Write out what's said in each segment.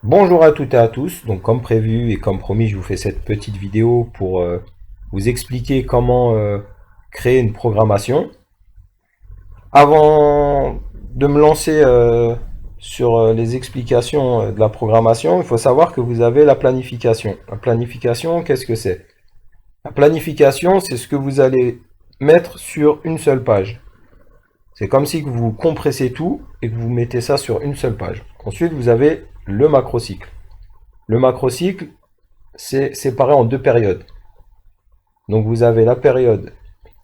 Bonjour à toutes et à tous. Donc, comme prévu et comme promis, je vous fais cette petite vidéo pour vous expliquer comment créer une programmation. Avant de me lancer sur les explications de la programmation, il faut savoir que vous avez la planification. La planification, qu'est-ce que c'est? La planification, c'est ce que vous allez mettre sur une seule page. C'est comme si vous compressez tout et que vous mettez ça sur une seule page. Ensuite, vous avez le macrocycle. Le macrocycle, c'est séparé en deux périodes. Donc vous avez la période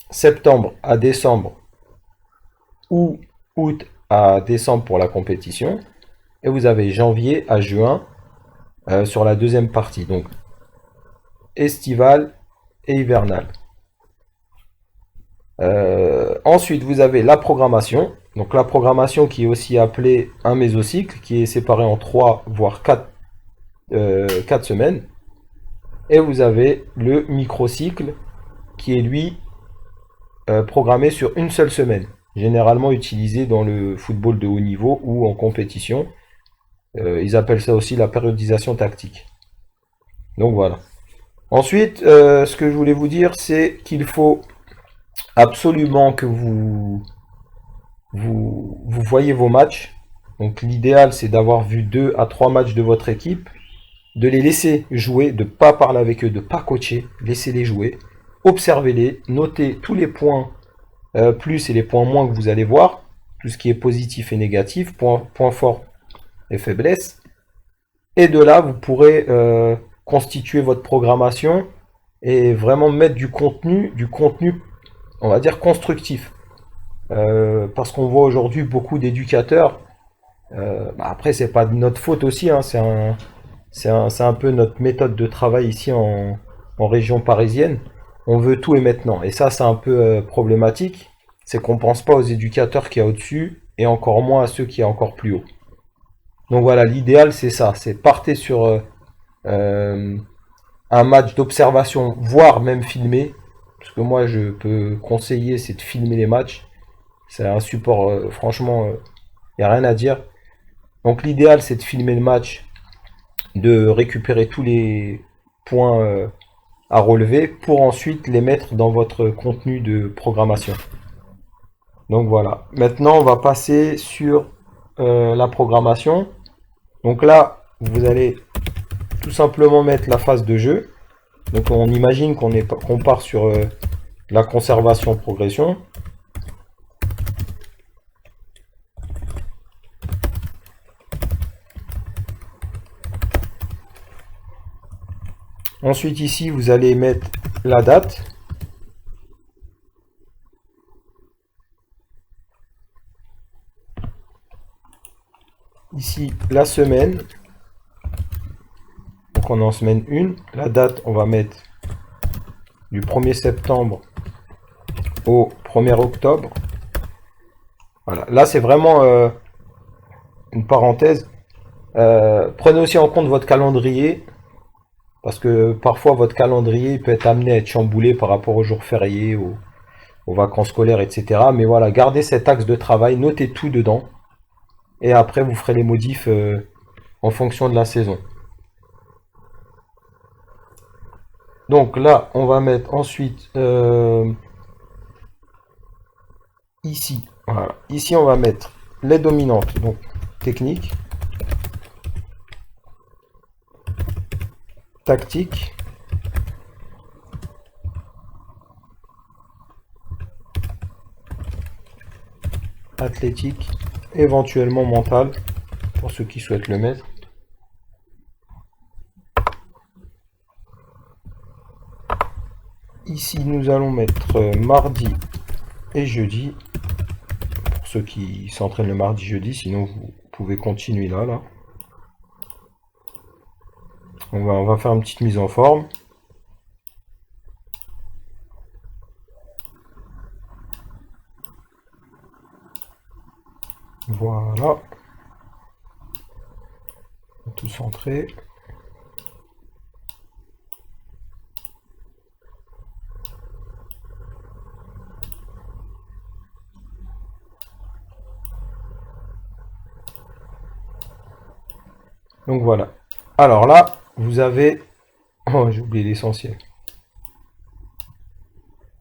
septembre à décembre ou août à décembre pour la compétition. Et vous avez janvier à juin sur la deuxième partie. Donc estivale et hivernale. Ensuite, vous avez la programmation. Donc la programmation qui est aussi appelée un mésocycle, qui est séparé en 3 voire 4 semaines. Et vous avez le microcycle qui est lui programmé sur une seule semaine, généralement utilisé dans le football de haut niveau ou en compétition. Ils appellent ça aussi la périodisation tactique. Donc voilà. Ensuite, ce que je voulais vous dire, c'est qu'il faut absolument que vous voyez vos matchs. Donc l'idéal, c'est d'avoir vu 2 à 3 matchs de votre équipe, de les laisser jouer, de ne pas parler avec eux, de ne pas coacher, laissez-les jouer, observez-les, notez tous les points plus et les points moins que vous allez voir, tout ce qui est positif et négatif, points forts et faiblesses. Et de là, vous pourrez constituer votre programmation et vraiment mettre du contenu, on va dire constructif. Parce qu'on voit aujourd'hui beaucoup d'éducateurs. Après, c'est pas de notre faute aussi, hein, c'est un peu notre méthode de travail ici en région parisienne. On veut tout et maintenant. Et ça, c'est un peu problématique. C'est qu'on pense pas aux éducateurs qui y a au-dessus et encore moins à ceux qui y a encore plus haut. Donc voilà, l'idéal, c'est ça. C'est partez sur euh, un match d'observation, voire même filmer. Parce que moi, je peux conseiller, c'est de filmer les matchs. C'est un support, franchement, il n'y a rien à dire. Donc l'idéal, c'est de filmer le match, de récupérer tous les points à relever pour ensuite les mettre dans votre contenu de programmation. Donc voilà. Maintenant, on va passer sur la programmation. Donc là, vous allez tout simplement mettre la phase de jeu. Donc on imagine qu'on part sur la conservation progression. Ensuite ici, vous allez mettre la date. Ici, la semaine. Donc on est en semaine 1. La date, on va mettre du 1er septembre au 1er octobre. Voilà. Là, c'est vraiment une parenthèse. Prenez aussi en compte votre calendrier, parce que parfois votre calendrier peut être amené à être chamboulé par rapport aux jours fériés, aux vacances scolaires, etc. Mais voilà, gardez cet axe de travail, notez tout dedans, et après vous ferez les modifs en fonction de la saison. Donc là, on va mettre ensuite ici, voilà. Ici, on va mettre les dominantes, donc technique, tactique, athlétique, éventuellement mental, pour ceux qui souhaitent le mettre. Ici, nous allons mettre mardi et jeudi, pour ceux qui s'entraînent le mardi, jeudi, sinon vous pouvez continuer là. On va faire une petite mise en forme. Voilà. Tout centré. Donc voilà. Alors là, vous avez... Oh, j'ai oublié l'essentiel.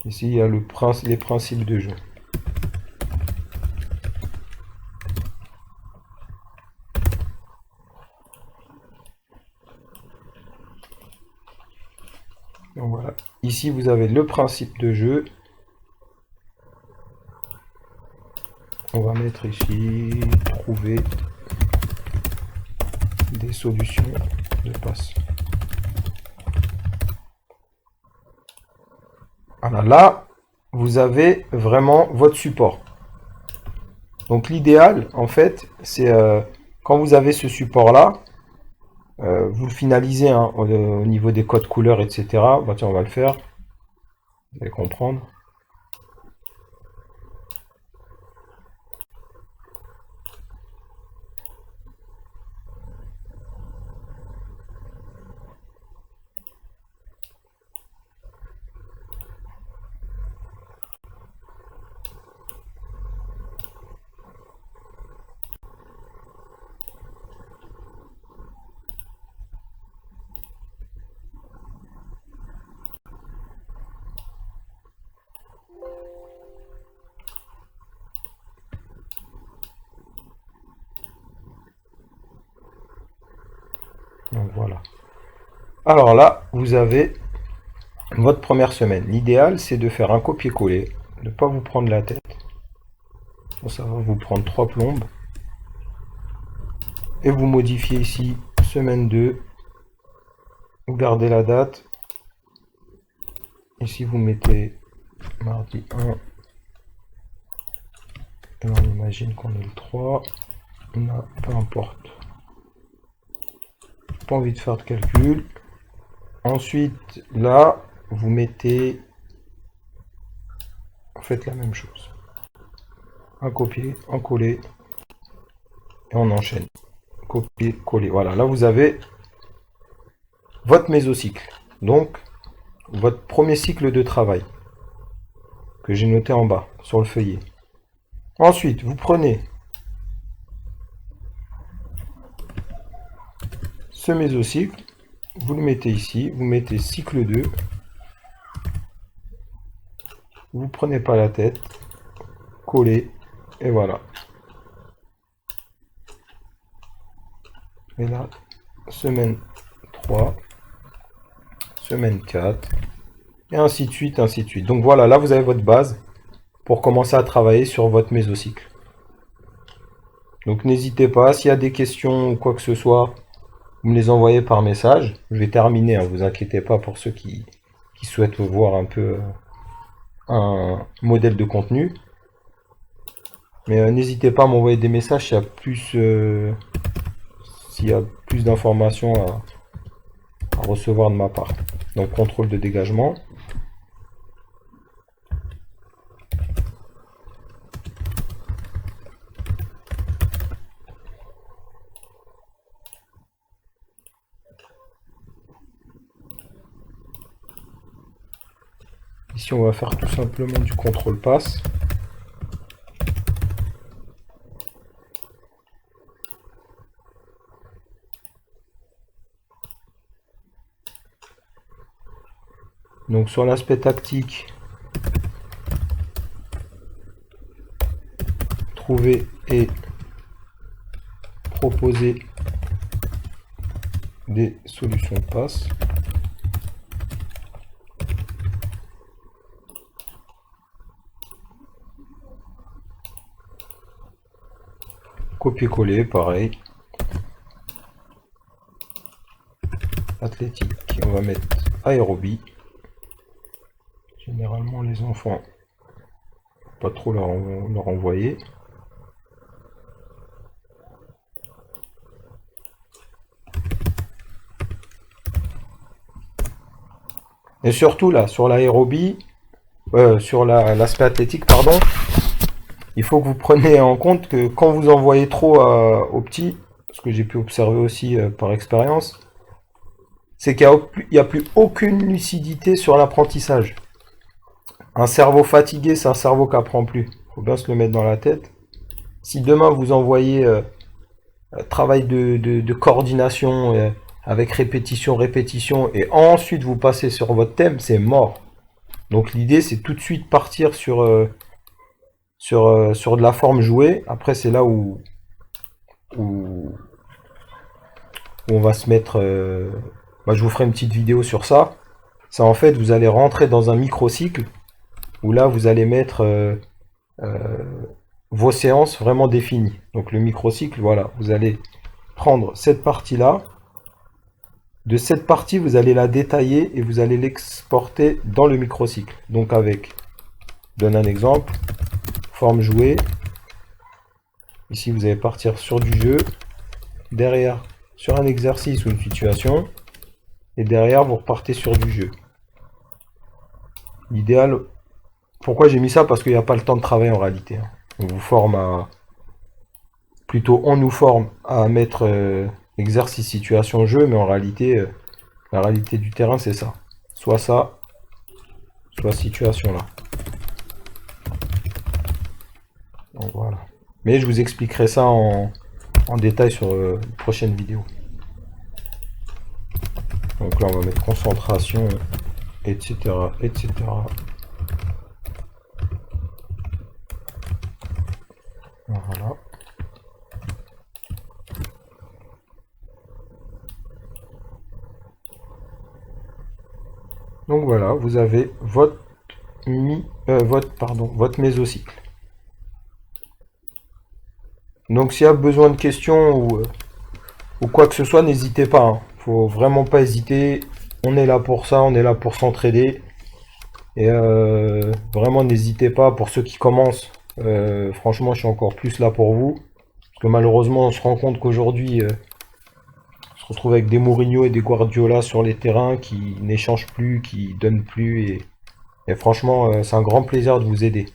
Ici, il y a les principes de jeu. Donc voilà. Ici, vous avez le principe de jeu. On va mettre ici, trouver des solutions de passe. Voilà, là, vous avez vraiment votre support. Donc l'idéal, en fait, c'est quand vous avez ce support-là, vous le finalisez hein, au niveau des codes couleurs, etc. Bah, tiens, on va le faire. Vous allez comprendre. Donc voilà. Alors là, vous avez votre première semaine. L'idéal, c'est de faire un copier-coller, de ne pas vous prendre la tête. Ça va vous prendre 3 plombes. Et vous modifiez ici semaine 2. Vous gardez la date. Ici, vous mettez mardi 1. Et on imagine qu'on est le 3. Peu importe. Pas envie de faire de calcul. Ensuite, là, vous mettez... Faites la même chose. Un copier, un coller. Et on enchaîne. Copier, coller. Voilà, là vous avez votre mésocycle. Donc, votre premier cycle de travail. Que j'ai noté en bas, sur le feuillet. Ensuite, vous prenez ce mésocycle. Vous le mettez ici. Vous mettez cycle 2. Vous prenez pas la tête. Coller. Et voilà. Et là, semaine 3. Semaine 4. Et ainsi de suite, ainsi de suite. Donc voilà, là vous avez votre base pour commencer à travailler sur votre mésocycle. Donc n'hésitez pas, s'il y a des questions ou quoi que ce soit, vous me les envoyez par message. Je vais terminer, hein, vous inquiétez pas pour ceux qui souhaitent voir un peu un modèle de contenu. Mais n'hésitez pas à m'envoyer des messages s'il y a plus d'informations à recevoir de ma part. Donc contrôle de dégagement. Ici, on va faire tout simplement du contrôle passe. Donc sur l'aspect tactique, trouver et proposer des solutions de passe. Copier-coller, pareil. Athlétique, on va mettre aérobie. Généralement, les enfants, pas trop leur envoyer. Et surtout là, sur l'aérobie, sur l'aspect athlétique, pardon, il faut que vous preniez en compte que quand vous envoyez trop aux petits, ce que j'ai pu observer aussi par expérience, c'est qu'il n'y a plus aucune lucidité sur l'apprentissage. Un cerveau fatigué, c'est un cerveau qui apprend plus. Il faut bien se le mettre dans la tête. Si demain vous envoyez travail de coordination avec répétition, répétition, et ensuite vous passez sur votre thème, c'est mort. Donc l'idée c'est tout de suite partir sur de la forme jouée. Après c'est là où on va se mettre... moi je vous ferai une petite vidéo sur ça. Ça en fait vous allez rentrer dans un microcycle où là vous allez mettre vos séances vraiment définies. Donc le microcycle, voilà, vous allez prendre cette partie-là. De cette partie, vous allez la détailler et vous allez l'exporter dans le microcycle. Donc avec, je donne un exemple, forme jouée. Ici, vous allez partir sur du jeu. Derrière, sur un exercice ou une situation. Et derrière, vous repartez sur du jeu. L'idéal, pourquoi j'ai mis ça? Parce qu'il n'y a pas le temps de travail en réalité. On vous forme à... Plutôt, on nous forme à mettre exercice, situation, jeu, mais en réalité, la réalité du terrain, c'est ça. Soit ça, soit situation là. Donc voilà. Mais je vous expliquerai ça en détail sur une prochaine vidéo. Donc là, on va mettre concentration, etc., etc. Voilà. Donc voilà, vous avez votre votre mésocycle. Donc s'il y a besoin de questions ou quoi que ce soit, n'hésitez pas. Hein. Faut vraiment pas hésiter. On est là pour ça, on est là pour s'entraider. Et vraiment n'hésitez pas pour ceux qui commencent. Franchement, je suis encore plus là pour vous. Parce que malheureusement, on se rend compte qu'aujourd'hui, on se retrouve avec des Mourinho et des Guardiola sur les terrains qui n'échangent plus, qui donnent plus. Et franchement, c'est un grand plaisir de vous aider.